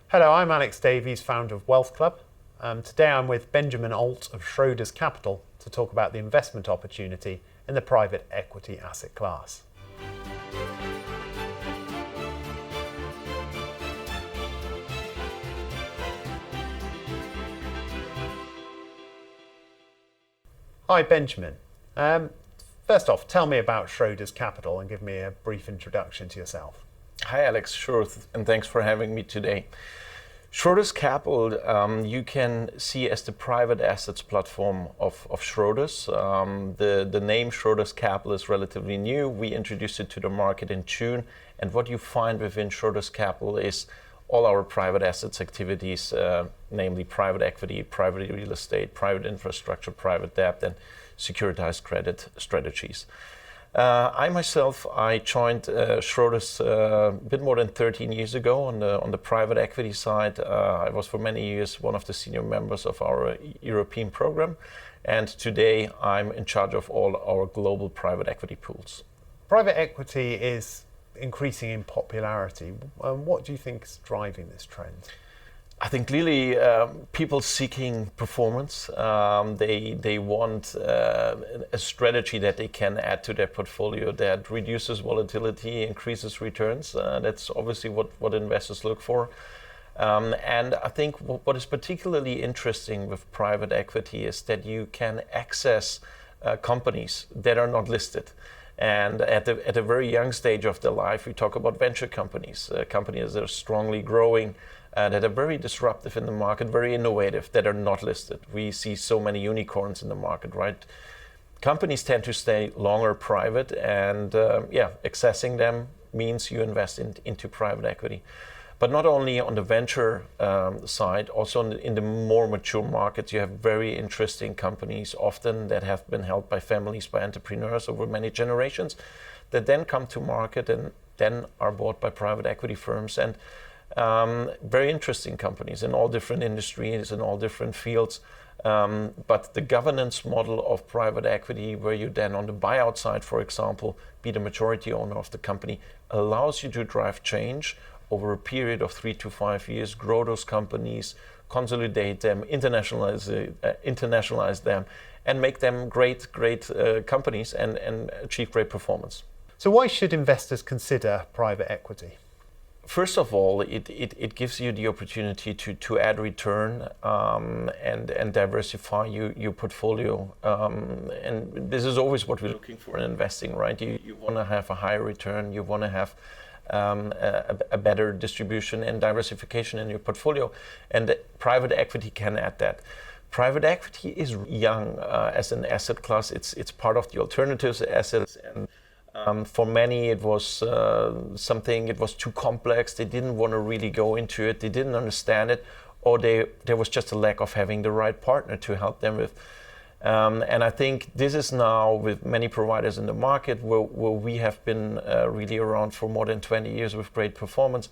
Hello, I'm Alex Davies, founder of Wealth Club. Today I'm with Benjamin Alt of Schroeders Capital to talk about the investment opportunity in the private equity asset class. Hi Benjamin. First off, tell me about Schroeders Capital and give me a brief introduction to yourself. Hi Alex, sure, and thanks for having me today. Schroeders Capital, you can see as the private assets platform of Schroeders. The name Schroeders Capital is relatively new. We introduced it to the market in June, and what you find within Schroeders Capital is all our private assets activities, namely private equity, private real estate, private infrastructure, private debt, and securitized credit strategies. I joined Schroeders a bit more than 13 years ago on the private equity side. I was for many years one of the senior members of our European program, and today I'm in charge of all our global private equity pools. Private equity is increasing in popularity. What do you think is driving this trend? I think clearly people seeking performance, they want a strategy that they can add to their portfolio that reduces volatility, increases returns. That's obviously what investors look for. And I think what is particularly interesting with private equity is that you can access companies that are not listed. And at a very young stage of their life, we talk about venture companies, companies that are strongly growing, that are very disruptive in the market, very innovative, that are not listed. We see so many unicorns in the market, right? Companies tend to stay longer private, and accessing them means you invest into private equity. But not only on the venture side, also in the more mature markets, you have very interesting companies, often that have been held by families, by entrepreneurs over many generations, that then come to market and then are bought by private equity firms. And very interesting companies in all different industries, in all different fields. But the governance model of private equity, where you then on the buyout side, for example, be the majority owner of the company, allows you to drive change over a period of 3 to 5 years, grow those companies, consolidate them, internationalize them, and make them great companies and achieve great performance. So why should investors consider private equity? First of all, it gives you the opportunity to add return and diversify your portfolio. And this is always what we're looking for in investing, right? You want to have a higher return, you want to have a better distribution and diversification in your portfolio, and private equity can add that. Private equity is young as an asset class. It's part of the alternatives assets, and for many it was it was too complex. They didn't want to really go into it. They didn't understand it, or there was just a lack of having the right partner to help them with. And I think this is now with many providers in the market where we have been really around for more than 20 years with great performance.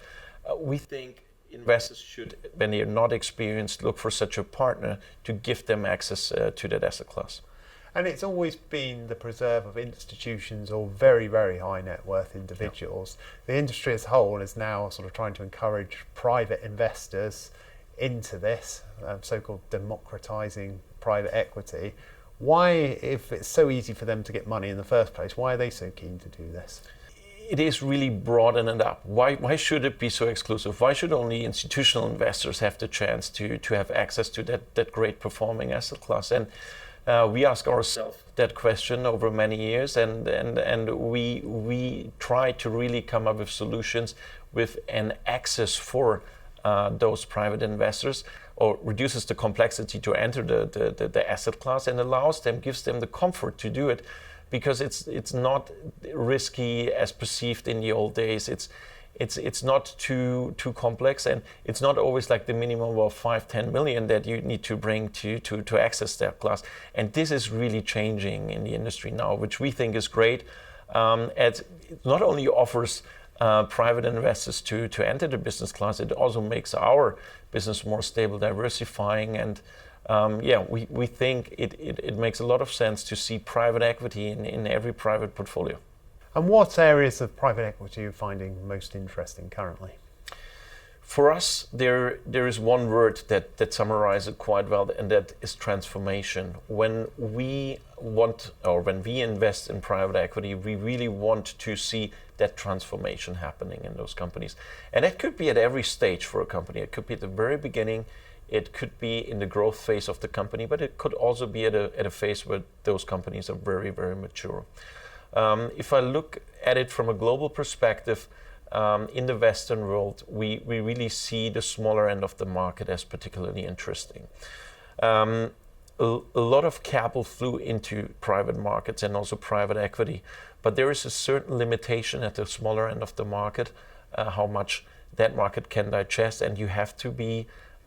We think investors should, when they're not experienced, look for such a partner to give them access to that asset class. And it's always been the preserve of institutions or very, very high net worth individuals. Yeah. The industry as a whole is now sort of trying to encourage private investors into this, so-called democratizing private equity. Why, if it's so easy for them to get money in the first place, why are they so keen to do this? It is really broaden it up. Why should it be so exclusive? Why should only institutional investors have the chance to have access to that great performing asset class? And we ask ourselves that question over many years, and we try to really come up with solutions with an access for those private investors, or reduces the complexity to enter the asset class and gives them the comfort to do it, because it's not risky as perceived in the old days. It's not too complex, and it's not always like the minimum of 5-10 million that you need to bring to access that class. And this is really changing in the industry now, which we think is great. It not only offers private investors to enter the business class, it also makes our business more stable, diversifying, and we think it makes a lot of sense to see private equity in every private portfolio. And what areas of private equity are you finding most interesting currently? For us, there is one word that summarizes it quite well, and that is transformation. When we invest in private equity, we really want to see that transformation happening in those companies. And that could be at every stage for a company. It could be at the very beginning, it could be in the growth phase of the company, but it could also be at a phase where those companies are very, very mature. If I look at it from a global perspective, in the Western world, we really see the smaller end of the market as particularly interesting. A lot of capital flew into private markets and also private equity, but there is a certain limitation at the smaller end of the market, how much that market can digest, and you have to be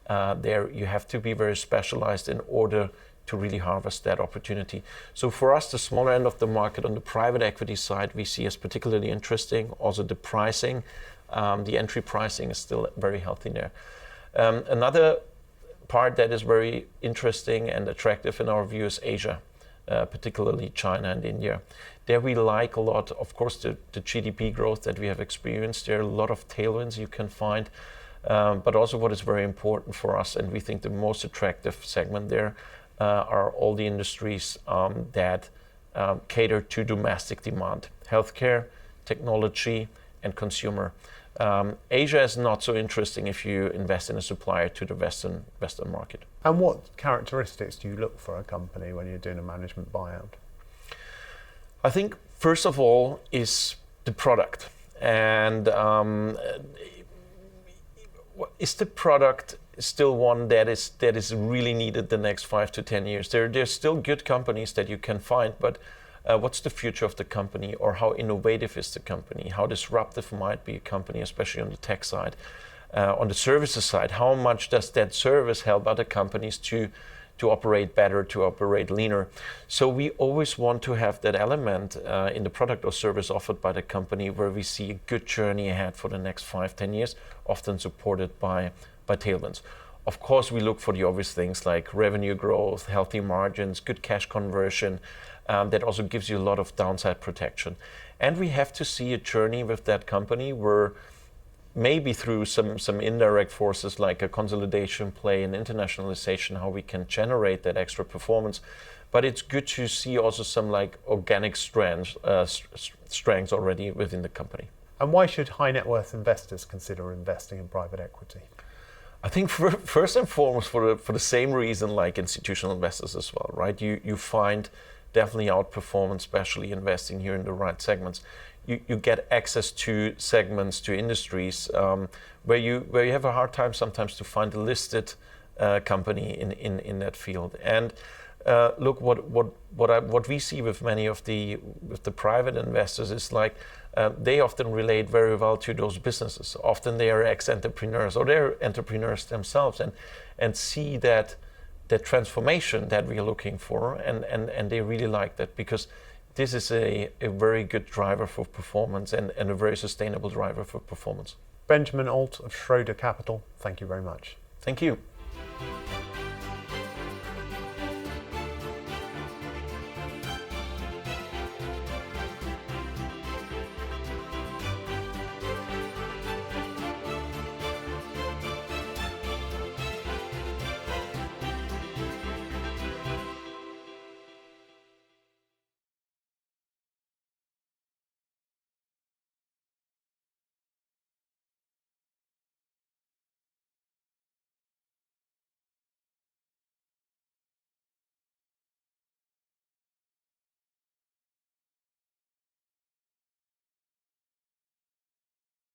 you have to be very specialized in order to really harvest that opportunity. So for us, the smaller end of the market on the private equity side, we see as particularly interesting. Also the pricing, the entry pricing is still very healthy there. Another part that is very interesting and attractive in our view is Asia, particularly China and India. There we like a lot, of course, the GDP growth that we have experienced. There are a lot of tailwinds you can find, but also what is very important for us, and we think the most attractive segment there, are all the industries that cater to domestic demand: healthcare, technology, and consumer. Asia is not so interesting if you invest in a supplier to the Western market. And what characteristics do you look for a company when you're doing a management buyout? I think first of all is the product, and is the product still one that is really needed the next 5 to 10 years? There's still good companies that you can find, but what's the future of the company, or how innovative is the company? How disruptive might be a company, especially on the tech side? On the services side, how much does that service help other companies to operate better, to operate leaner? So we always want to have that element in the product or service offered by the company where we see a good journey ahead for the next 5-10 years, often supported by tailwinds. Of course, we look for the obvious things like revenue growth, healthy margins, good cash conversion. That also gives you a lot of downside protection. And we have to see a journey with that company where maybe through some indirect forces like a consolidation play and internationalization, how we can generate that extra performance. But it's good to see also some like organic strengths already within the company. And why should high net worth investors consider investing in private equity? I think first and foremost for the same reason like institutional investors as well, right? You find definitely outperformance, especially investing here in the right segments. You get access to segments, to industries where you have a hard time sometimes to find a listed company in that field. And look, what we see with many of the private investors is like they often relate very well to those businesses. Often they are ex-entrepreneurs or they're entrepreneurs themselves and see that transformation that we are looking for, and they really like that because this is a very good driver for performance and a very sustainable driver for performance. Benjamin Alt of Schroeder Capital, thank you very much. Thank you.